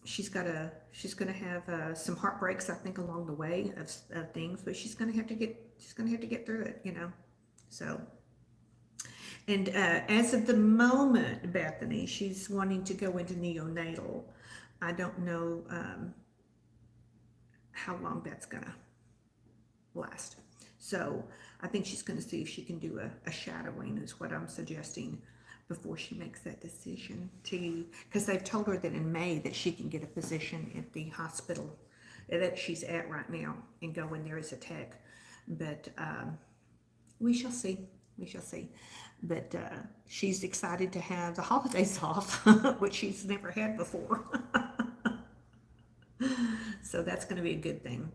Speaker 1: she's gonna have some heartbreaks, I think, along the way of things, but she's gonna have to get through it, you know. So, and as of the moment, Bethany, she's wanting to go into neonatal. I don't know how long that's gonna last. So I think she's gonna see if she can do a shadowing, is what I'm suggesting, before she makes that decision because they've told her that in May that she can get a position at the hospital that she's at right now and go in there as a tech. But we shall see. We shall see. But she's excited to have the holidays off, which she's never had before. So that's going to be a good thing.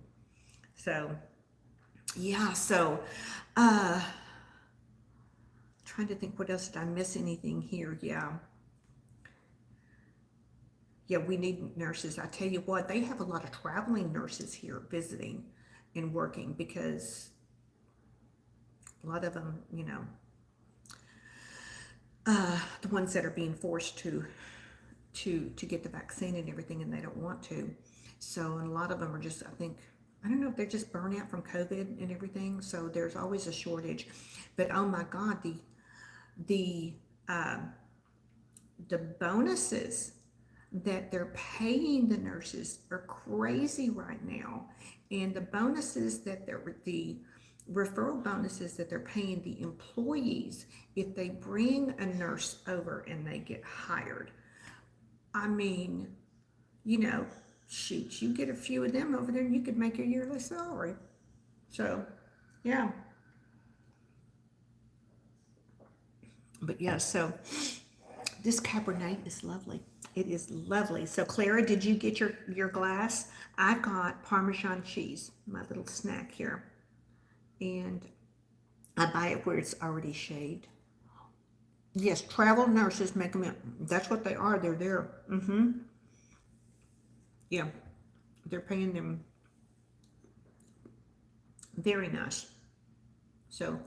Speaker 1: So, yeah. So, trying to think what else. Did I miss anything here? Yeah. Yeah, we need nurses. I tell you what, they have a lot of traveling nurses here visiting and working because a lot of them, you know, the ones that are being forced to get the vaccine and everything, and they don't want to. So, and a lot of them are just, I don't know if they're just burnt out from COVID and everything. So there's always a shortage. But oh my God, the bonuses that they're paying the nurses are crazy right now, and the referral bonuses that they're paying the employees if they bring a nurse over and they get hired. I mean, you know, shoot, you get a few of them over there and you could make your yearly salary. So, yeah. But yeah, so this Cabernet is lovely. It is lovely. So Clara, did you get your glass? I got Parmesan cheese, my little snack here. And I buy it where it's already shaved. Yes, travel nurses make them in. That's what they are. They're there. Yeah, they're paying them very nice. So,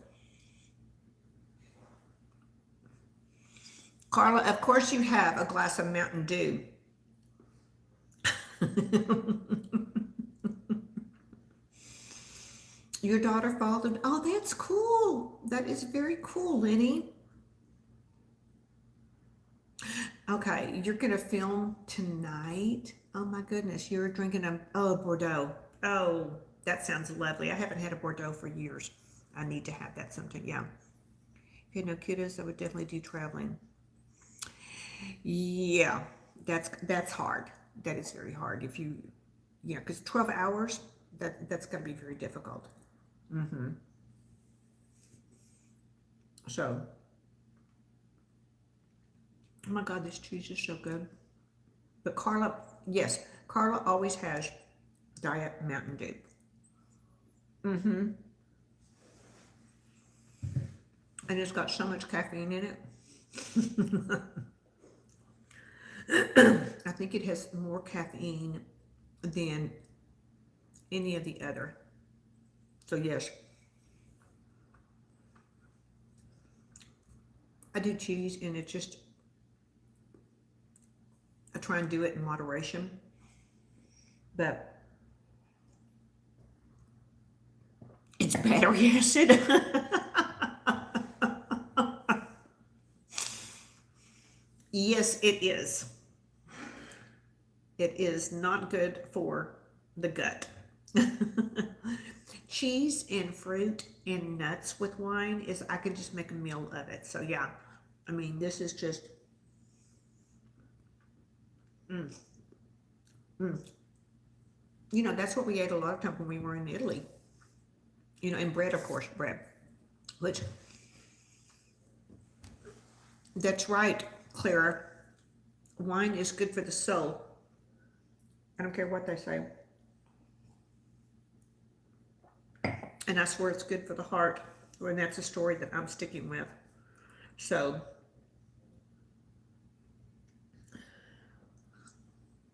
Speaker 1: Carla, of course you have a glass of Mountain Dew. Your daughter followed. Oh, that's cool. That is very cool, Lenny. Okay, you're gonna film tonight. Oh my goodness, you're drinking Bordeaux. Oh, that sounds lovely. I haven't had a Bordeaux for years. I need to have that sometime. Yeah. If you had no kiddos, I would definitely do traveling. Yeah, that's hard. That is very hard. If you, because 12 hours, that's gonna be very difficult. So, oh my God, this cheese is so good. But Carla, yes, Carla always has Diet Mountain Dew. And it's got so much caffeine in it. I think it has more caffeine than any of the other. So yes, I do cheese, and it's just, I try and do it in moderation, but it's battery acid. Yes, it is. It is not good for the gut. Cheese and fruit and nuts with wine I could just make a meal of it. So yeah, I mean, this is just, that's what we ate a lot of times when we were in Italy. And bread, of course, bread, which, that's right, Clara. Wine is good for the soul. I don't care what they say. And I swear it's good for the heart. And that's a story that I'm sticking with. So,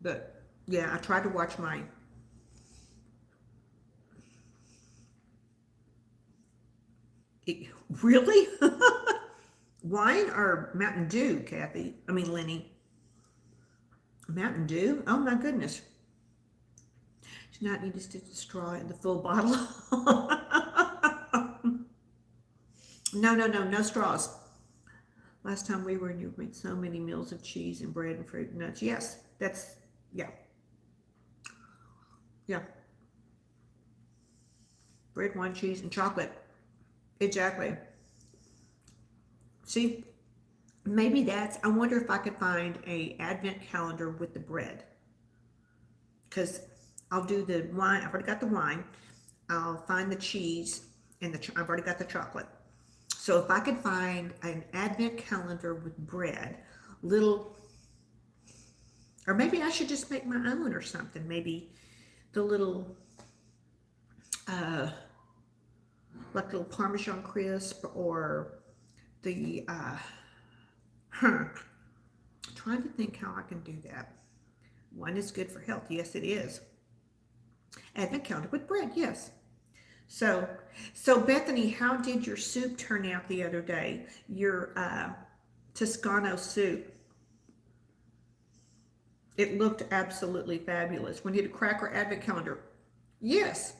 Speaker 1: But yeah, I tried to watch my really? Wine or Mountain Dew, Kathy? I mean, Lenny. Mountain Dew? Oh my goodness. Does not need to stick the straw in the full bottle. No, no, no, no straws. Last time we were in, you made so many meals of cheese and bread and fruit and nuts. Yes, that's, yeah. Yeah. Bread, wine, cheese, and chocolate. Exactly. See, maybe that's, I wonder if I could find a advent calendar with the bread. Because I'll do the wine, I've already got the wine. I'll find the cheese and I've already got the chocolate. So if I could find an advent calendar with bread, little, or maybe I should just make my own or something. Maybe the little, like little Parmesan crisp or the, trying to think how I can do that. One is good for health. Yes, it is. Advent calendar with bread. Yes. So Bethany, how did your soup turn out the other day? Your Toscano soup. It looked absolutely fabulous. We need a cracker advent calendar. Yes.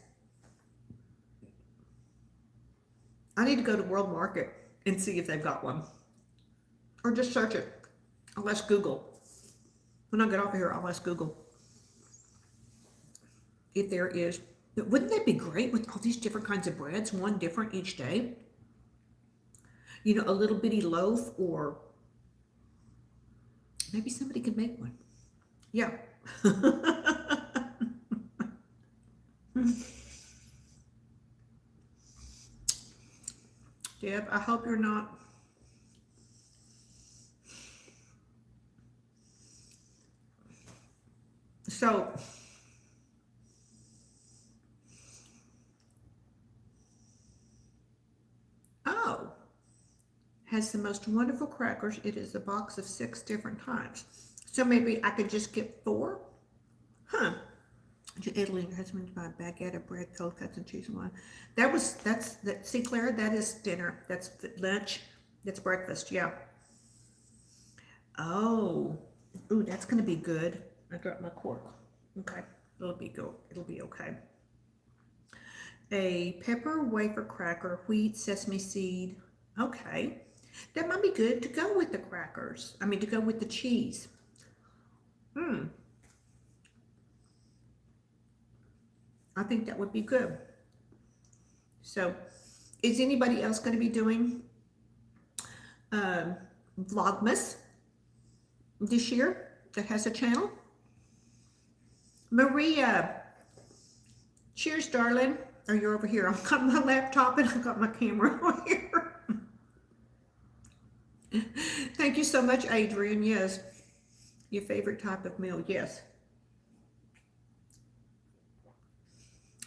Speaker 1: I need to go to World Market and see if they've got one. Or just search it. I'll ask Google. When I get off of here, I'll ask Google if there is. Wouldn't that be great with all these different kinds of breads, one different each day? You know, a little bitty loaf, or maybe somebody could make one. Yeah. Deb, I hope you're not. So, oh, has the most wonderful crackers. It is a box of 6 different types. So maybe I could just get 4? Huh. To Italy, your husband buy a baguette of bread, cold cuts, and cheese and wine. See, Claire, that is dinner. That's lunch. That's breakfast. Yeah. Oh, ooh, that's gonna be good. I dropped my cork. Okay, it'll be good. It'll be okay. A pepper wafer cracker, wheat, sesame seed. Okay, that might be good to go with the crackers. I mean, to go with the cheese. I think that would be good. So, is anybody else going to be doing Vlogmas this year that has a channel? Maria, cheers, darling. Oh, you're over here. I've got my laptop and I've got my camera over here. Thank you so much, Adrian. Yes. Your favorite type of meal? Yes.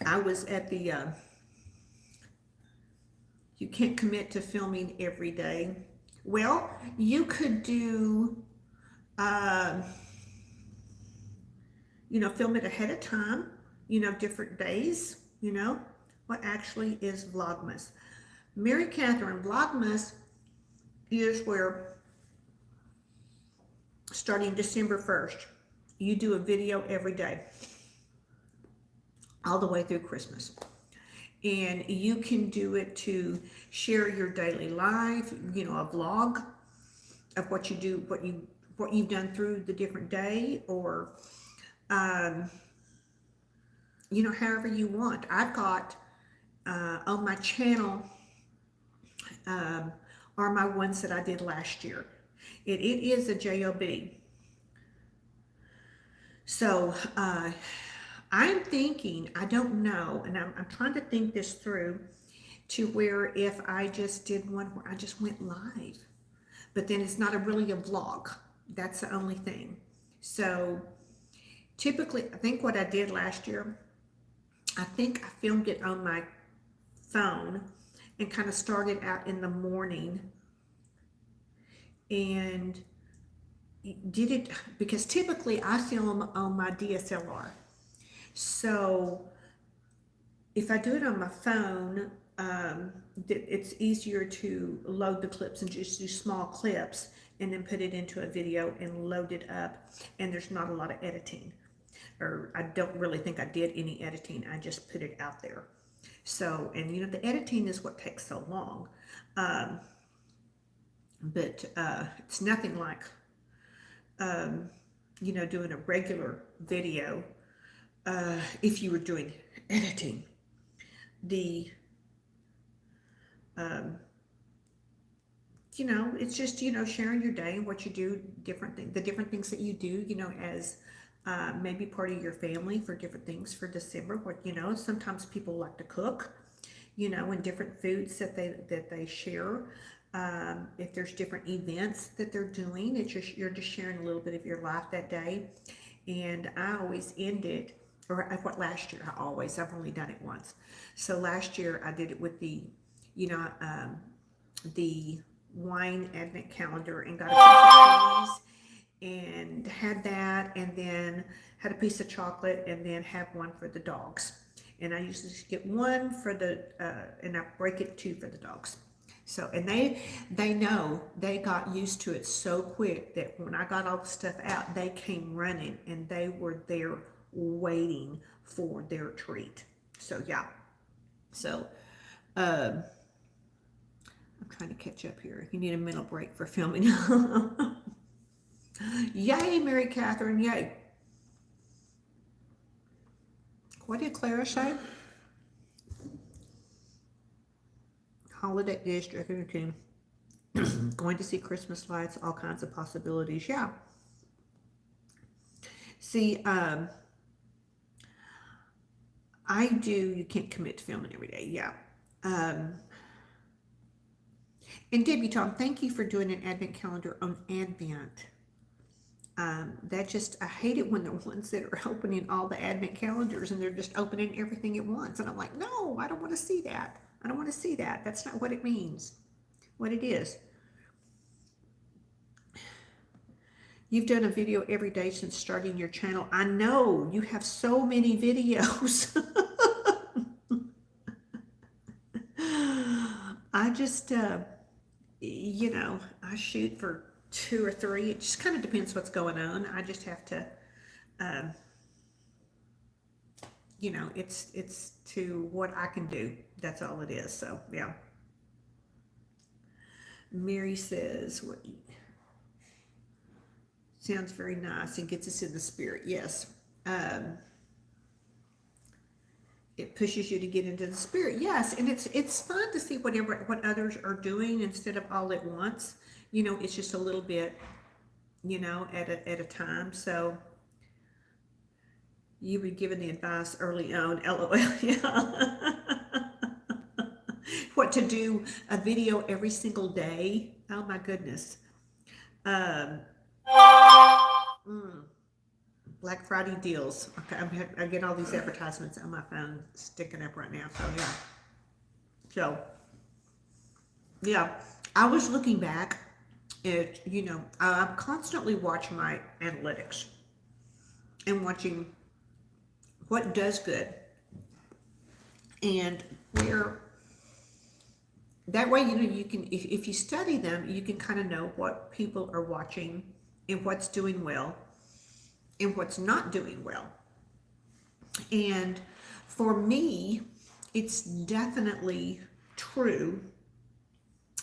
Speaker 1: I was at the, you can't commit to filming every day. Well, you could do, you know, film it ahead of time, you know, different days, you know. What actually is Vlogmas? Mary Catherine, Vlogmas is where, starting December 1st, you do a video every day, all the way through Christmas. And you can do it to share your daily life, you know, a vlog of what you do, what you've done through the different day, or you know, however you want. I've got on my channel are my ones that I did last year. It is a job. So I'm thinking, I don't know, and I'm trying to think this through, to where if I just did one where I just went live, but then it's not really a vlog. That's the only thing. So typically, I think what I did last year, I think I filmed it on my phone and kind of started out in the morning and did it, because typically I film on my DSLR. So if I do it on my phone, it's easier to load the clips and just do small clips and then put it into a video and load it up. And there's not a lot of editing, or I don't really think I did any editing. I just put it out there. So, and you know, the editing is what takes so long. But it's nothing like, you know, doing a regular video. If you were doing editing, the you know, it's just, you know, sharing your day and what you do, the different things that you do, you know, as maybe part of your family for different things for December. What, you know, sometimes people like to cook, you know, and different foods that they share. If there's different events that they're doing, it's just, you're just sharing a little bit of your life that day. And I always end it, or what, last year I've only done it once. So last year I did it with the, you know, the wine advent calendar, and got a piece of cheese and had that, and then had a piece of chocolate, and then have one for the dogs. And I usually just get one for the, and I break it two for the dogs. So, and they know, they got used to it so quick that when I got all the stuff out, they came running and they were there waiting for their treat. So yeah. So, I'm trying to catch up here. You need a mental break for filming. Yay, Mary Catherine, yay. What did Clara say? Holiday dish, routine. Going to see Christmas lights, all kinds of possibilities. Yeah. See, I do, you can't commit to filming every day. Yeah. And Debbie Tom, thank you for doing an advent calendar on Advent. That just, I hate it when the ones that are opening all the advent calendars and they're just opening everything at once. And I'm like, no, I don't want to see that. I don't want to see that. That's not what it means, what it is. You've done a video every day since starting your channel. I know, you have so many videos. I just, you know, I shoot for 2 or 3. It just kind of depends what's going on. I just have to, you know, it's to what I can do. That's all it is. So yeah. Mary says, what sounds very nice and gets us in the spirit. Yes. It pushes you to get into the spirit. Yes, and it's fun to see what others are doing instead of all at once. You know, it's just a little bit, you know, at a time. So you were given the advice early on, LOL. Yeah. What, to do a video every single day? Oh my goodness. Black Friday deals. Okay, I get all these advertisements on my phone sticking up right now. So yeah. So yeah, I was looking back at, you know, I constantly watch my analytics and watching what does good, and where, that way, you know, you can, if you study them, you can kind of know what people are watching and what's doing well and what's not doing well. And for me, it's definitely true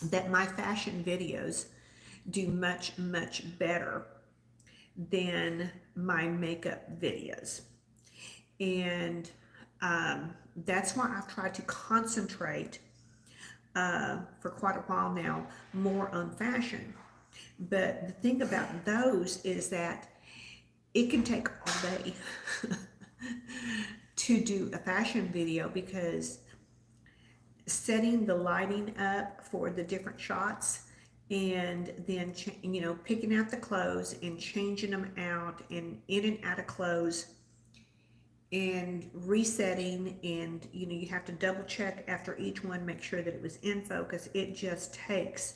Speaker 1: that my fashion videos do much, much better than my makeup videos. And that's why I've tried to concentrate for quite a while now more on fashion. But the thing about those is that it can take all day to do a fashion video, because setting the lighting up for the different shots, and then you know, picking out the clothes and changing them out and in and out of clothes and resetting, and you know, you have to double check after each one, make sure that it was in focus. It just takes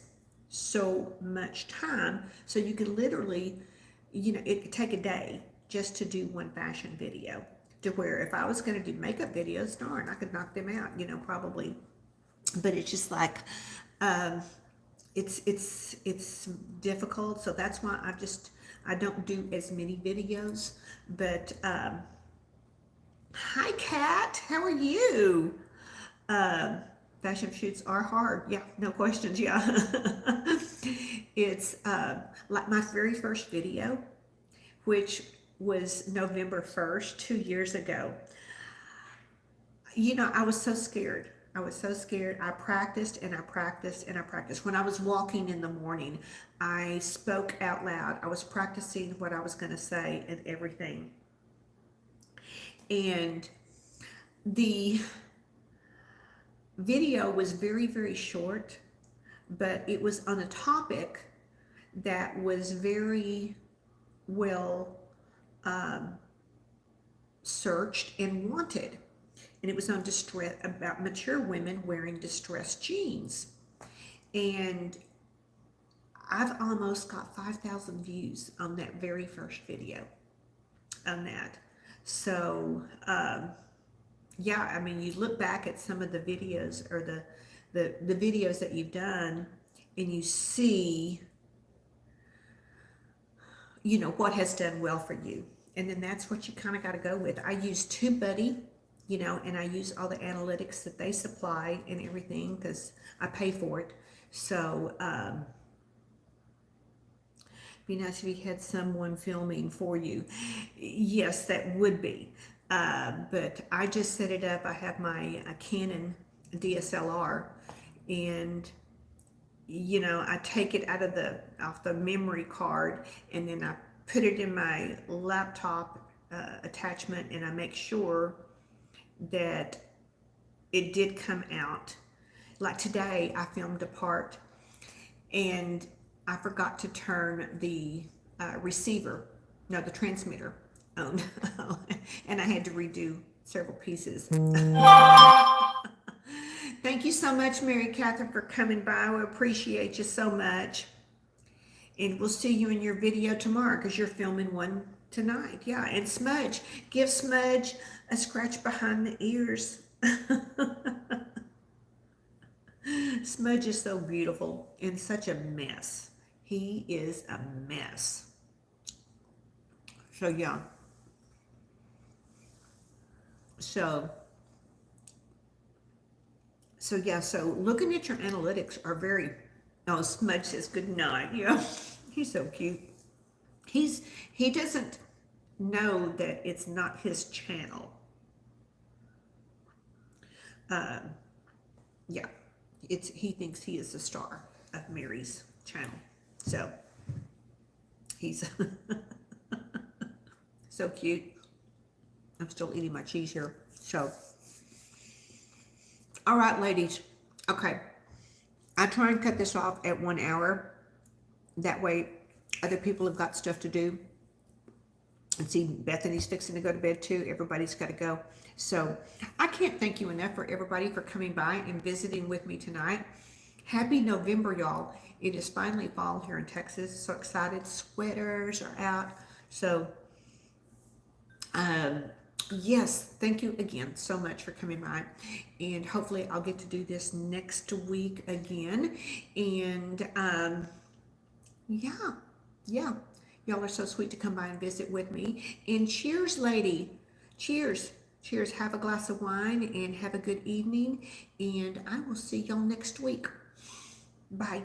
Speaker 1: so much time. So you could literally, it could take a day just to do one fashion video, to where if I was going to do makeup videos, darn, I could knock them out, probably. But it's just like, it's difficult. So that's why I don't do as many videos. But hi Kat, how are you? Fashion shoots are hard, yeah, no questions, yeah. It's like my very first video, which was November 1st, 2 years ago. I was so scared. I was so scared. I practiced and I practiced and I practiced. When I was walking in the morning, I spoke out loud. I was practicing what I was going to say and everything. And the video was very, very short, but it was on a topic that was very well searched and wanted. And it was on distress, about mature women wearing distressed jeans. And I've almost got 5,000 views on that very first video on that. So, yeah, I mean, you look back at some of the videos, or the videos that you've done, and you see, what has done well for you. And then that's what you kind of got to go with. I use TubeBuddy, and I use all the analytics that they supply and everything, because I pay for it. So, be nice if you had someone filming for you. Yes, that would be. But I just set it up. I have my Canon DSLR, and I take it off the memory card, and then I put it in my laptop attachment, and I make sure that it did come out. Like today, I filmed a part, and I forgot to turn the the transmitter on, and I had to redo several pieces. Thank you so much, Mary Catherine, for coming by. We appreciate you so much. And we'll see you in your video tomorrow, because you're filming one tonight. Yeah, and Smudge. Give Smudge a scratch behind the ears. Smudge is so beautiful and such a mess. He is a mess. So, yeah. So yeah, so looking at your analytics are very, oh, Smudge says good night. Yeah, he's so cute. He doesn't know that it's not his channel. Yeah, he thinks he is the star of Mary's channel. So he's so cute. I'm still eating my cheese here. So, all right, ladies. Okay, I try and cut this off at 1 hour. That way, other people have got stuff to do. And see, Bethany's fixing to go to bed too. Everybody's got to go. So I can't thank you enough for everybody for coming by and visiting with me tonight. Happy November, y'all. It is finally fall here in Texas. So excited. Sweaters are out. So, yes, thank you again so much for coming by. And hopefully I'll get to do this next week again. And, yeah. Y'all are so sweet to come by and visit with me. And cheers, lady. Cheers. Cheers. Have a glass of wine and have a good evening. And I will see y'all next week. Bye.